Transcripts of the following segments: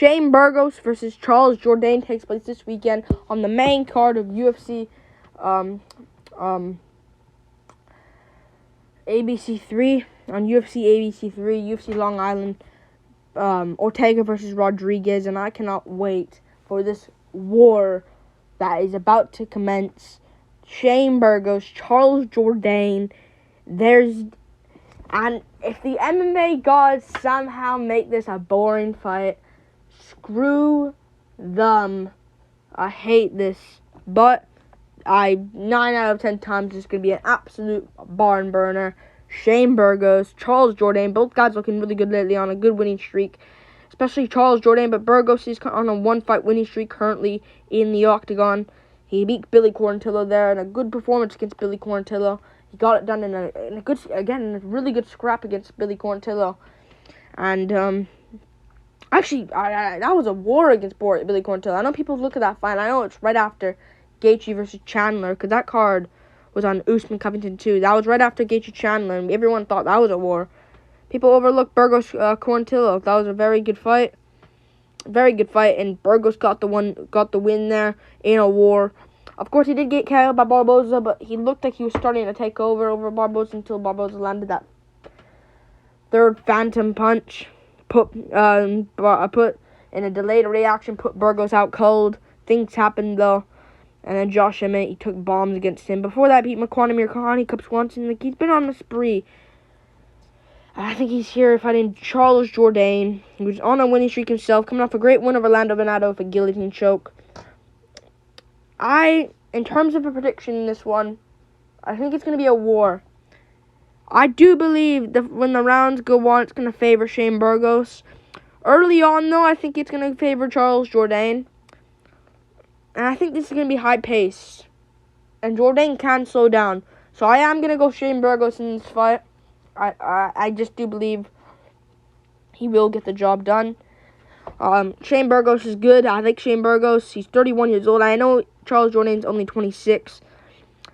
Shane Burgos versus Charles Jourdain takes place this weekend on the main card of UFC ABC3 on UFC ABC3, UFC Long Island, Ortega versus Rodriguez, and I cannot wait for this war that is about to commence. Shane Burgos, Charles Jourdain. And if the MMA gods somehow make this a boring fight, screw them. I hate this, but 9 out of 10 times it's going to be an absolute barn burner. Shane Burgos, Charles Jourdain, both guys looking really good lately on a good winning streak. Especially Charles Jourdain, but Burgos is on a 1-fight winning streak currently in the octagon. He beat Billy Quarantillo there in a good performance against Billy Quarantillo. He got it done in a really good scrap against Billy Quarantillo. And actually, that was a war against Billy Quarantillo. I know people look at that fight. I know it's right after Gaethje versus Chandler, because that card was on Usman Covington too. That was right after Gaethje Chandler, and everyone thought that was a war. People overlooked Burgos Quarantillo. That was a very good fight. Very good fight, and Burgos got the win there in a war. Of course, he did get KO'd by Barboza, but he looked like he was starting to take over Barboza until Barboza landed that third phantom punch. Put in a delayed reaction, put Burgos out cold. Things happened though, and then Josh Emmett, he took bombs against him. Before that, beat McQuan Amirkhani, Cup Swanson. Like, he's been on a spree. I think he's here fighting Charles Jourdain, who's on a winning streak himself, coming off a great win over Orlando Venado with a guillotine choke. In terms of a prediction in this one, I think it's going to be a war. I do believe that when the rounds go on, it's going to favor Shane Burgos. Early on, though, I think it's going to favor Charles Jourdain. And I think this is going to be high pace. And Jourdain can slow down. So I am going to go Shane Burgos in this fight. I just do believe he will get the job done. Shane Burgos is good. I like Shane Burgos. He's 31 years old. I know Charles Jourdain's only 26.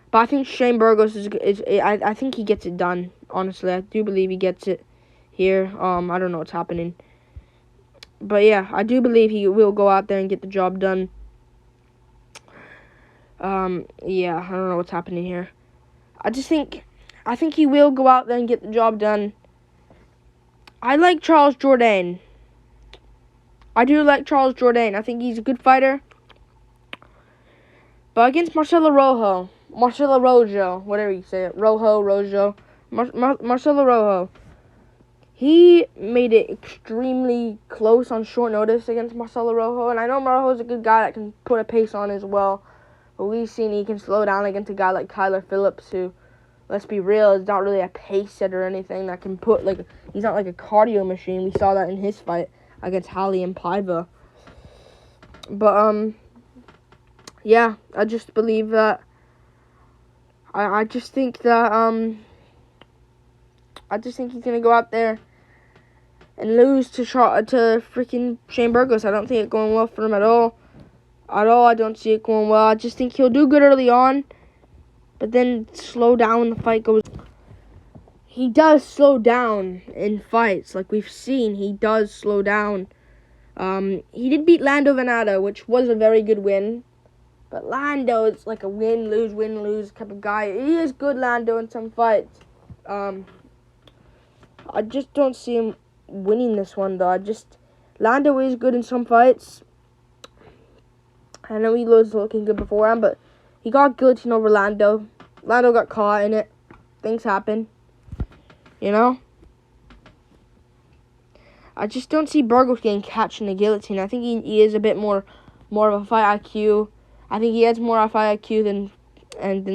But I think Shane Burgos I think he gets it done. Honestly, I do believe he gets it here. I don't know what's happening. But yeah, I do believe he will go out there and get the job done. Yeah, I don't know what's happening here. I think he will go out there and get the job done. I like Charles Jourdain. I do like Charles Jourdain. I think he's a good fighter. But against Marcelo Rojo, whatever you say it, Rojo, Marcelo Rojo, he made it extremely close on short notice against Marcelo Rojo. And I know Rojo's a good guy that can put a pace on as well. But we've seen he can slow down against a guy like Kyler Phillips, who, let's be real, is not really a pace setter or anything that can put, he's not like a cardio machine. We saw that in his fight against Hali and Paiva. But, yeah, I just believe that, I just think that, I just think he's going to go out there and lose to freaking Shane Burgos. I don't think it's going well for him at all. I don't see it going well. I just think he'll do good early on, but then slow down when the fight goes. He does slow down in fights. Like we've seen, he does slow down. He did beat Lando Venado, which was a very good win. But Lando is like a win-lose type of guy. He is good, Lando, in some fights. I just don't see him winning this one, though. Lando is good in some fights. I know he was looking good beforehand, but he got guillotine over Lando. Lando got caught in it. Things happen. You know? I just don't see Burgos getting catched in the guillotine. I think he is a bit more of a fight IQ. I think he has more fight IQ than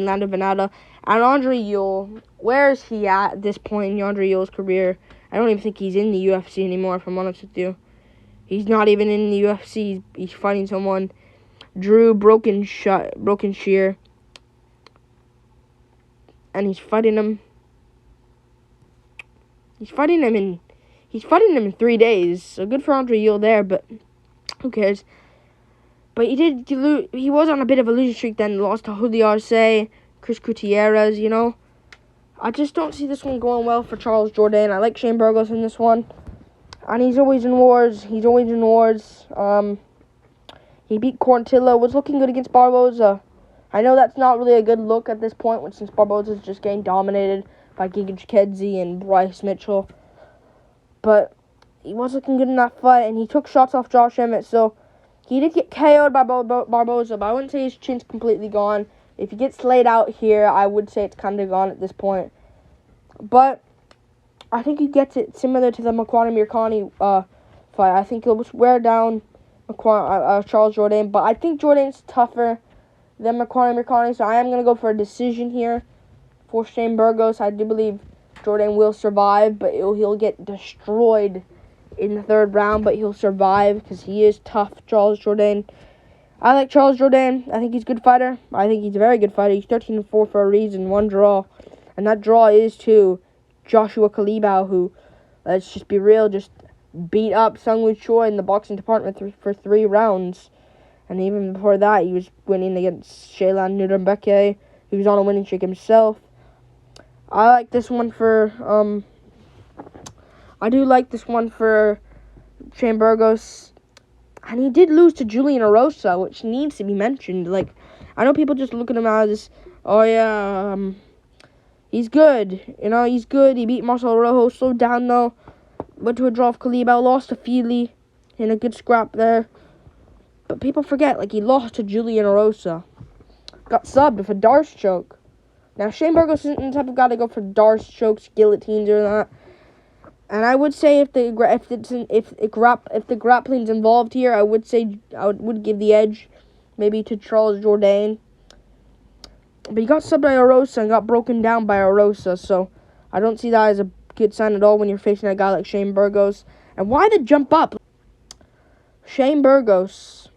Lando Venado. And Andre Ewell, where is he at this point in Andre Ewell's career? I don't even think he's in the UFC anymore, if I'm honest with you. He's not even in the UFC. He's fighting someone. Drew Broken Shear. And he's fighting him. He's fighting him in 3 days. So good for Andre Ewell there, but who cares? But he was on a bit of a losing streak then, lost to Julio Arce, Chris Gutierrez, you know. I just don't see this one going well for Charles Jourdain. I like Shane Burgos in this one. And he's always in wars. He beat Corntillo. Was looking good against Barboza. I know that's not really a good look at this point, since Barboza's just getting dominated by Giga Chikadze and Bryce Mitchell. But he was looking good in that fight, and he took shots off Josh Emmett, so he did get KO'd by Barboza, but I wouldn't say his chin's completely gone. If he gets laid out here, I would say it's kind of gone at this point. But I think he gets it similar to the Makwana-Mirkani fight. I think he'll wear down Charles Jourdain, but I think Jourdain's tougher than Makwana-Mirkani, so I am going to go for a decision here for Shane Burgos. I do believe Jourdain will survive, but he'll get destroyed in the third round, but he'll survive because he is tough, Charles Jourdain. I like Charles Jourdain. I think he's a good fighter. I think he's a very good fighter. He's 13-4 for a reason, one draw. And that draw is to Joshua Kalibao, who, let's just be real, just beat up Sungwoo Choi in the boxing department for 3 rounds. And even before that, he was winning against Shaylan Nurumbeke. He was on a winning streak himself. I like this one for, I do like this one for Shane Burgos. And he did lose to Julian Erosa, which needs to be mentioned. Like, I know people just look at him as, oh yeah, he's good. You know, he's good. He beat Marcelo Rojo. Slowed down, though. Went to a draw of Kalibao. Lost to Feely in a good scrap there. But people forget, like, he lost to Julian Erosa. Got subbed with a Darce choke. Now, Shane Burgos isn't the type of guy to go for Darce chokes, guillotines, or that. And I would say if the grappling's involved here, I would give the edge maybe to Charles Jourdain. But he got subbed by Erosa and got broken down by Erosa, so I don't see that as a good sign at all when you're facing a guy like Shane Burgos. And why the jump up? Shane Burgos,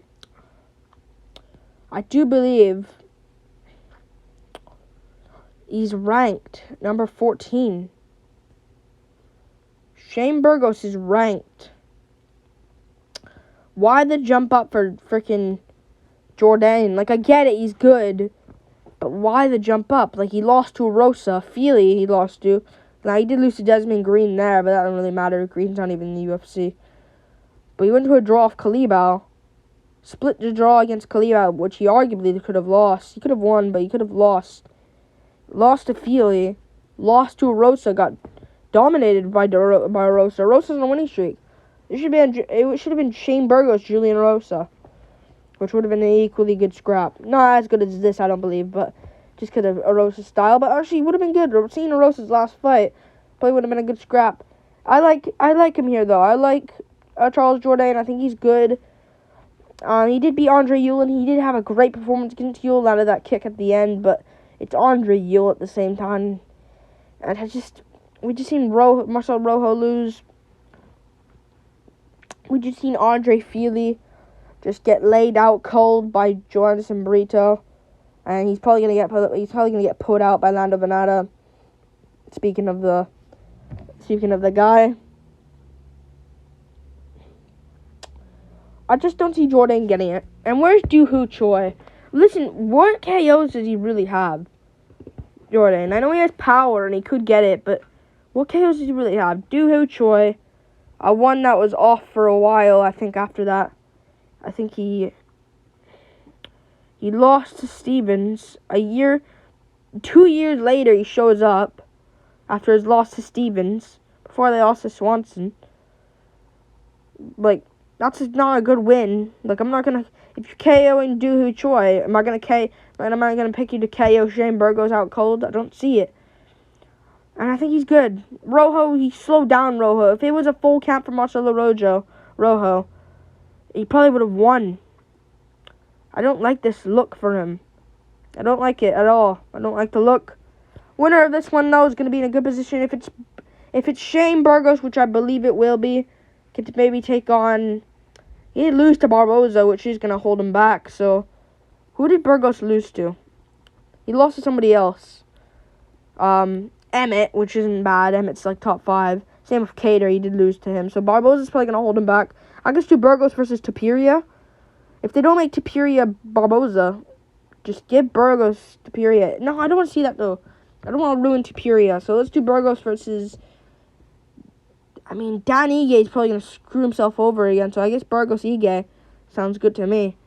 I do believe he's ranked number 14. Shane Burgos is ranked. Why the jump up for freaking Jourdain? Like, I get it, he's good. But why the jump up? Like, he lost to Erosa. Feely he lost to. Now, he did lose to Desmond Green there, but that don't really matter. Green's not even in the UFC. But he went to a draw off Kalibao. Split the draw against Kalibao, which he arguably could have lost. He could have won, but he could have lost. Lost to Feely. Lost to Erosa. Got dominated by Erosa. Erosa's on a winning streak. It should have been Shane Burgos, Julian Erosa, which would have been an equally good scrap. Not as good as this, I don't believe, but just because of Erosa's style. But actually, would have been good. Seeing Erosa's last fight probably would have been a good scrap. I like him here though. I like Charles Jourdain. I think he's good. He did beat Andre Ewell. He did have a great performance against Ewell out of that kick at the end, but it's Andre Ewell at the same time, and we just seen Marcel Rojo lose. We just seen Andre Feely just get laid out cold by Joanderson Brito, and he's probably gonna get put out by Lando Venata. Speaking of the guy, I just don't see Jourdain getting it. And where's Doohoo Choi? Listen, what KOs does he really have? Jourdain. I know he has power and he could get it, but what KOs does he really have? Doohoo Choi. One that was off for a while, I think, after that. I think he lost to Stevens. 2 years later, he shows up after his loss to Stevens, before they lost to Swanson. Like, that's not a good win. Like, I'm not gonna, if you're KOing Doohoo Choi, am I gonna pick you to KO Shane Burgos out cold? I don't see it. And I think he's good. Rojo, he slowed down Rojo. If it was a full count for Marcelo Rojo, he probably would have won. I don't like this look for him. I don't like it at all. I don't like the look. Winner of this one, though, is going to be in a good position. If it's Shane Burgos, which I believe it will be, get to maybe take on... He did lose to Barboza, which is going to hold him back. So, who did Burgos lose to? He lost to somebody else. Emmett, which isn't bad. Emmett's like top 5. Same with Cater, he did lose to him. So Barboza's probably going to hold him back. I guess do Burgos versus Tapiria. If they don't make Tapiria Barboza, just give Burgos Tapiria. No, I don't want to see that though. I don't want to ruin Tapiria. So let's do Burgos versus I mean, Dan Ige is probably going to screw himself over again, so I guess Burgos Ige sounds good to me.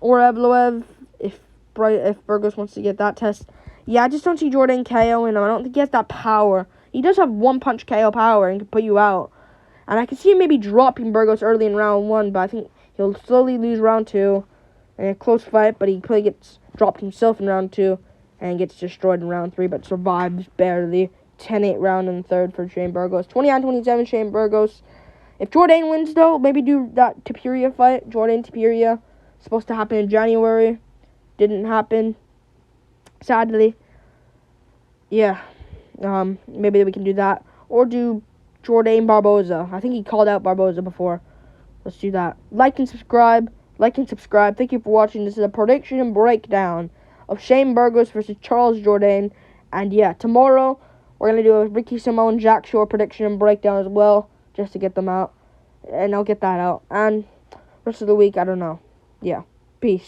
Or Evloev, if Burgos wants to get that test. Yeah, I just don't see Jourdain KOing him. I don't think he has that power. He does have one-punch KO power and can put you out. And I can see him maybe dropping Burgos early in round 1, but I think he'll slowly lose round 2. And a close fight, but he probably gets dropped himself in round 2 and gets destroyed in round 3, but survives barely. 10-8 round in the third for Shane Burgos. 29-27 Shane Burgos. If Jourdain wins, though, maybe do that Tapiria fight. Jourdain Tapiria. Supposed to happen in January. Didn't happen. Sadly. Yeah. Maybe we can do that. Or do Jourdain Barboza. I think he called out Barboza before. Let's do that. Like and subscribe. Thank you for watching. This is a prediction and breakdown of Shane Burgos versus Charles Jourdain. And yeah, tomorrow we're going to do a Ricky Simone Jack Shore prediction and breakdown as well, just to get them out. And I'll get that out. And rest of the week, I don't know. Yeah. Peace.